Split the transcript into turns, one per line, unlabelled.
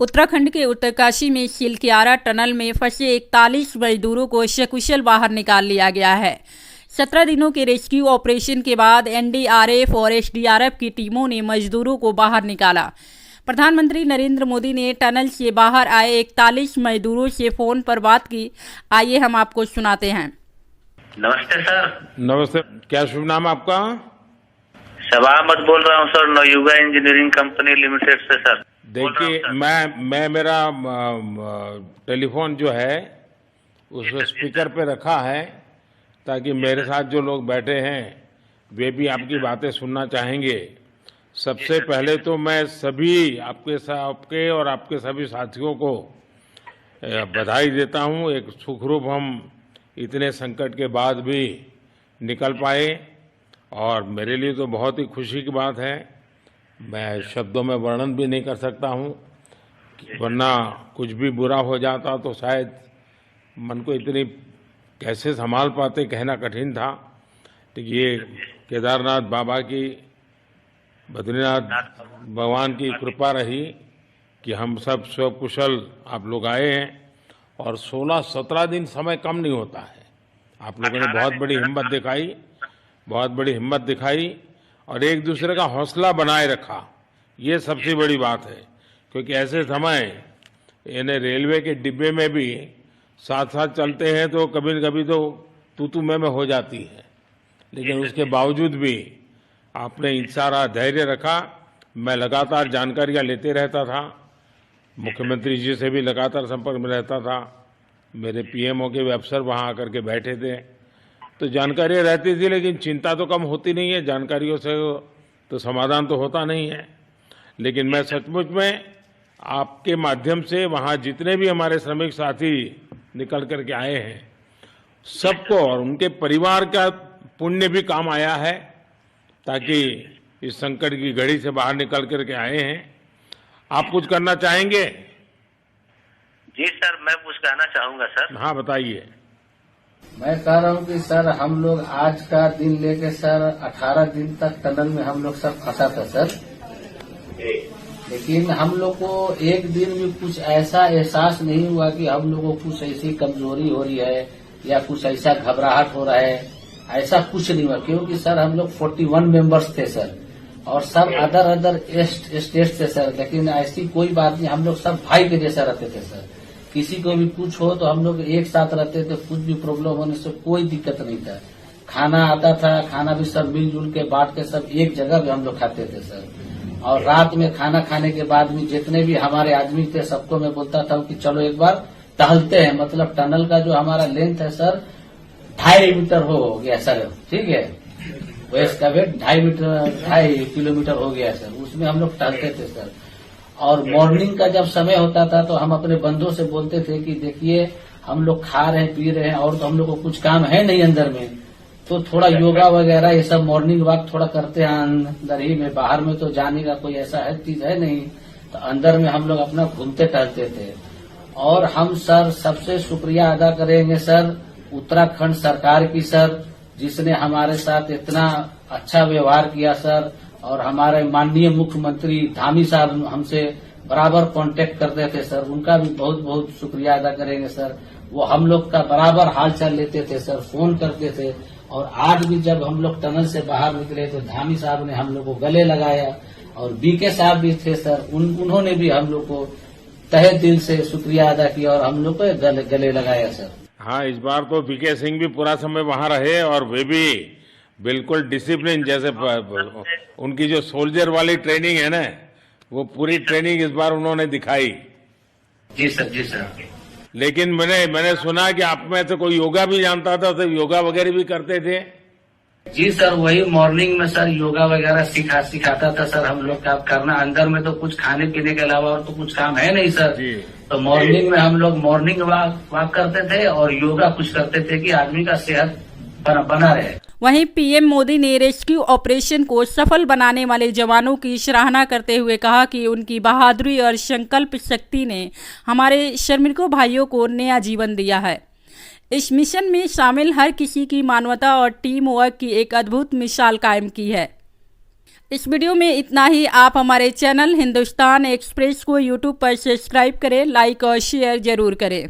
उत्तराखंड के उत्तरकाशी में सिलक्यारा टनल में फंसे 41 मजदूरों को सकुशल बाहर निकाल लिया गया है। 17 दिनों के रेस्क्यू ऑपरेशन के बाद एनडीआरएफ और एसडीआरएफ की टीमों ने मजदूरों को बाहर निकाला। प्रधानमंत्री नरेंद्र मोदी ने टनल से बाहर आए 41 मजदूरों से फोन पर बात की। आइए हम आपको सुनाते हैं।
नमस्ते सर।
नमस्ते। क्या शुभ नाम आपका?
शबा अहमद बोल रहा हूँ sir, Navayuga engineering company limited से सर।
देखिए, मैं मेरा टेलीफोन जो है उसको स्पीकर पे रखा है ताकि मेरे साथ जो लोग बैठे हैं वे भी आपकी बातें सुनना चाहेंगे। सबसे पहले तो मैं सभी आपके और आपके सभी साथियों को बधाई देता हूं। एक सुखरूप हम इतने संकट के बाद भी निकल पाए और मेरे लिए तो बहुत ही खुशी की बात है। मैं शब्दों में वर्णन भी नहीं कर सकता हूं, वरना कुछ भी बुरा हो जाता तो शायद मन को इतनी कैसे संभाल पाते कहना कठिन था। तो ये केदारनाथ बाबा की, बद्रीनाथ भगवान की कृपा रही कि हम सब स्वकुशल आप लोग आए हैं और 16-17 दिन समय कम नहीं होता है। आप लोगों ने बहुत बड़ी हिम्मत दिखाई और एक दूसरे का हौसला बनाए रखा। ये सबसे बड़ी बात है, क्योंकि ऐसे समय इन्हें रेलवे के डिब्बे में भी साथ साथ चलते हैं तो कभी न कभी तो तू मैं हो जाती है, लेकिन उसके बावजूद भी आपने सारा धैर्य रखा। मैं लगातार जानकारियां लेते रहता था, मुख्यमंत्री जी से भी लगातार संपर्क में रहता था, मेरे पीएमओ के भी अफसर वहां आकर के बैठे थे, तो जानकारियां रहती थी, लेकिन चिंता तो कम होती नहीं है। जानकारियों से तो समाधान तो होता नहीं है। लेकिन मैं सचमुच में आपके माध्यम से वहां जितने भी हमारे श्रमिक साथी निकल करके आए हैं सबको और उनके परिवार का पुण्य भी काम आया है, ताकि इस संकट की घड़ी से बाहर निकल करके आए हैं। आप कुछ करना चाहेंगे?
जी सर, मैं कुछ कहना चाहूंगा सर।
हाँ, बताइए।
मैं कह रहा हूँ कि सर हम लोग आज का दिन लेके सर 18 दिन तक टनल में हम लोग सब फंसा था सर, लेकिन हम लोग को एक दिन भी कुछ ऐसा एहसास नहीं हुआ कि हम लोगों को कुछ ऐसी कमजोरी हो रही है या कुछ ऐसा घबराहट हो रहा है। ऐसा कुछ नहीं हुआ, क्योंकि सर हम लोग 41 मेंबर्स थे सर, और सब अदर स्टेट से सर, लेकिन ऐसी कोई बात नहीं। हम लोग सब भाई के जैसा रहते थे सर। किसी को भी कुछ हो तो हम लोग एक साथ रहते थे, कुछ भी प्रॉब्लम होने से कोई दिक्कत नहीं था। खाना आता था, खाना भी सब मिलजुल के बांट के सब एक जगह भी हम लोग खाते थे सर। और रात में खाना खाने के बाद भी जितने भी हमारे आदमी थे सबको मैं बोलता था कि चलो एक बार टहलते हैं। मतलब टनल का जो हमारा लेंथ है सर 2.5 मीटर हो गया सर, ठीक है, वेस्ट का वेट 2.5 किलोमीटर हो गया सर। उसमें हम लोग टहलते थे सर। और मॉर्निंग का जब समय होता था तो हम अपने बंधुओं से बोलते थे कि देखिए हम लोग खा रहे हैं, पी रहे हैं, और तो हम लोग को कुछ काम है नहीं अंदर में, तो थोड़ा योगा वगैरह ये सब मॉर्निंग वॉक थोड़ा करते हैं अंदर ही में। बाहर में तो जाने का कोई ऐसा है चीज है नहीं, तो अंदर में हम लोग अपना घूमते टहलते थे। और हम सर सबसे शुक्रिया अदा करेंगे सर उत्तराखंड सरकार की सर, जिसने हमारे साथ इतना अच्छा व्यवहार किया सर। और हमारे माननीय मुख्यमंत्री धामी साहब हमसे बराबर कांटेक्ट करते थे सर, उनका भी बहुत बहुत शुक्रिया अदा करेंगे सर। वो हम लोग का बराबर हालचाल लेते थे सर, फोन करते थे। और आज भी जब हम लोग टनल से बाहर निकले तो धामी साहब ने हम लोग को गले लगाया, और बीके साहब भी थे सर, उन्होंने भी हम लोग को तहे दिल से शुक्रिया अदा किया और हम लोग को गले लगाया सर।
हाँ, इस बार तो बीके सिंह भी पूरा समय वहां रहे और वे भी बिल्कुल डिसिप्लिन, जैसे उनकी जो सोल्जर वाली ट्रेनिंग है ना, वो पूरी ट्रेनिंग इस बार उन्होंने दिखाई।
जी सर, जी सर।
लेकिन मैंने सुना कि आप में से कोई योगा भी जानता था, तो योगा वगैरह भी करते थे?
जी सर, वही मॉर्निंग में सर योगा वगैरह सिखाता था सर हम लोग का करना। अंदर में तो कुछ खाने पीने के अलावा और तो कुछ काम है नहीं सर जी। तो मॉर्निंग में हम लोग मॉर्निंग वॉक करते थे और योगा कुछ करते थे कि आदमी का सेहत बना रहे।
वहीं पीएम मोदी ने रेस्क्यू ऑपरेशन को सफल बनाने वाले जवानों की सराहना करते हुए कहा कि उनकी बहादुरी और संकल्प शक्ति ने हमारे श्रमिकों भाइयों को नया जीवन दिया है। इस मिशन में शामिल हर किसी की मानवता और टीम वर्क की एक अद्भुत मिसाल कायम की है। इस वीडियो में इतना ही। आप हमारे चैनल हिंदुस्तान एक्सप्रेस को यूट्यूब पर सब्सक्राइब करें, लाइक और शेयर जरूर करें।